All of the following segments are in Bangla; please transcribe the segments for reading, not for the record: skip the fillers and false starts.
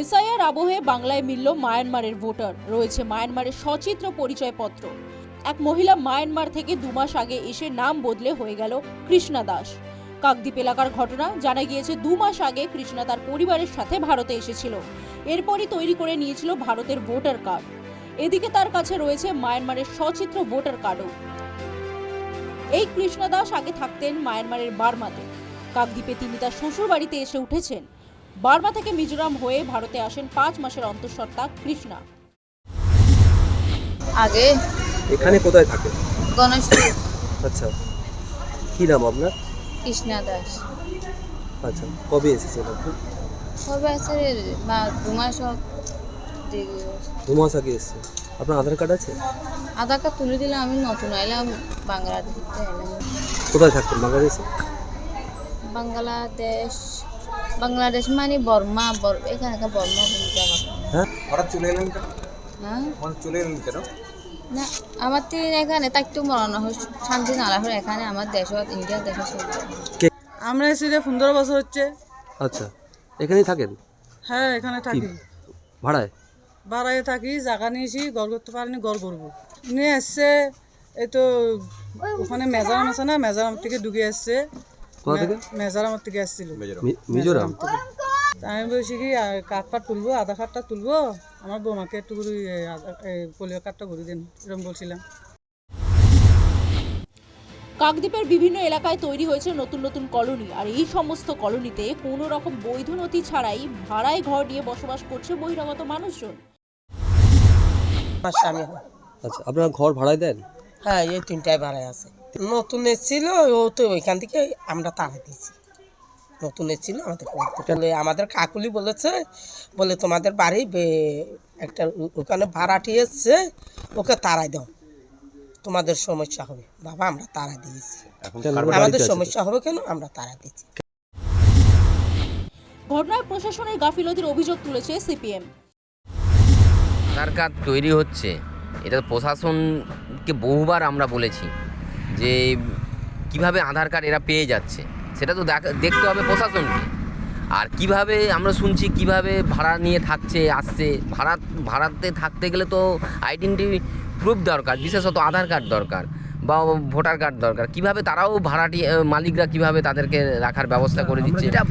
এসআইআর আবহে বাংলায় মিলল মায়ানমারের ভোটার। রয়েছে মায়ানমারের সচিত্র পরিচয়পত্র। এক মহিলা মায়ানমার থেকে 2 মাস আগে এসে নাম বদলে হয়ে গেল কৃষ্ণা দাস। কাকদ্বীপ এলাকার ঘটনা। জানা গিয়েছে 2 মাস আগে কৃষ্ণা তার পরিবারের সাথে ভারতে এসেছিল। এরপরই তৈরি করে নিয়েছিল ভারতের ভোটার কার্ড। এদিকে তার কাছে রয়েছে মায়ানমারের সচিত্র ভোটার কার্ডও। এই কৃষ্ণা দাস আগে থাকতেন মায়ানমারের বার্মাতে। কাকদ্বীপে তিনি তার শ্বশুর বাড়িতে এসে উঠেছেন। বার্মা থেকে মিজোরাম হয়ে ভারতে আসেন 5 মাসের অন্তঃসত্ত্বা কৃষ্ণা। আগে এখানে কোথায় থাকে? গণেশপুর। আচ্ছা, কি নাম আপনার? কৃষ্ণা দাস। আচ্ছা, কবে এসেছেন আপনি? কবে আছে? 2 মাস হোক। 2 মাস আগে এসেছেন। আপনার আধার কার্ড আছে? আধার কার্ড তুলে দিলাম। আমি নতুন এলাম বাংলাদেশ থেকে এলাম। কোথায় থাকতেন বাংলাদেশে? বাংলাদেশ মানে বর্মা। এখানে বর্মা বলে জায়গা। হ্যাঁ, হঠাৎ চলে এলেন কেন? হ্যাঁ হঠাৎ চলে এলেন কেন? না, আমার তো এখানে থাকতে মনে হয় শান্তি না হলে এখানে আমার দেশ ইন্ডিয়া দেশে চলছে। আমরা এসে 15 বছর হচ্ছে। আচ্ছা, এখানেই থাকেন? হ্যাঁ, এখানে থাকি। ভাড়ায়? ভাড়ায় থাকি, জায়গা নিয়েছি, ঘর করতে পারিনি, ঘর করবো নিয়ে এসছে। এই তো ওখানে মেজারাম আছে না, মেজারাম থেকে ঢুকে এসছে। কোথা থেকে? মেজারামের থেকে এসেছিল। মিজোরাম থেকে। আমি বলছি কি কার্ড ফার্ড তুলবো, আধার কার্ডটা তুলবো, আমার বৌমাকে একটু করে পোলিও কার্ডটা ভরে দিন, এরকম বলছিলাম। কাকদ্বীপের বিভিন্ন এলাকায় তৈরি হয়েছে নতুন নতুন কলোনি। আর এই সমস্ত কলোনিতে কোনো রকম বৈধ নথি ছাড়াই ভাড়ায় ঘর নিয়ে বসবাস করছে বহিরাগত মানুষজন। আমার স্বামী হয়। আচ্ছা, আপনারা ঘর ভাড়ায় দেন? হ্যাঁ, এই 3টায় ভাড়ায় আছে। নতুন এসেছিল, ও তো ওইখান থেকে আমরা তাড়া দিয়েছি। নতুন এসেছিল আমাদের কাকুলি বলেছে, বলে তোমাদের বাড়ি একটা ওখানে ভাড়াটি এসছে, ওকে তাড়াই দাও, তোমাদের সমস্যা হবে। বাবা, আমরা তাড়া দিয়েছি। আমাদের সমস্যা হবে কেন? আমরা তাড়া দিয়েছি। ঘটনায় প্রশাসনের গাফিলতির অভিযোগ তুলেছে সিপিএম। আধার কার্ড তৈরি হচ্ছে, এটা প্রশাসনকে বহুবার আমরা বলেছি যে কিভাবে আধার কার্ড এরা পেয়ে যাচ্ছে, সেটা তো দেখতে হবে প্রশাসনকে। আর কিভাবে আমরা শুনছি কিভাবে ভাড়া নিয়ে থাকছে, আসছে। ভাড়াতে থাকতে গেলে তো আইডেন্টিটি প্রুফ দরকার, বিশেষত আধার কার্ড দরকার বা ভোটার কার্ড দরকার। কিভাবে তারাও ভাড়াটি মালিকরা কিভাবে তাদেরকে রাখার ব্যবস্থা করে দিচ্ছে, এটা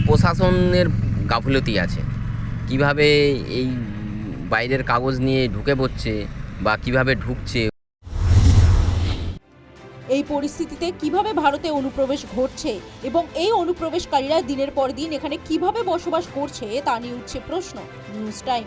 প্রশাসনের গাফিলতি আছে। কিভাবে এই বাইরের কাগজ নিয়ে ঢুকে পড়ছে বা কিভাবে ঢুকছে। এই পরিস্থিতিতে কিভাবে ভারতে অনুপ্রবেশ ঘটছে এবং এই অনুপ্রবেশকারীরা দিনের পর দিন এখানে কিভাবে বসবাস করছে তা নিয়ে উঠছে প্রশ্ন। News time.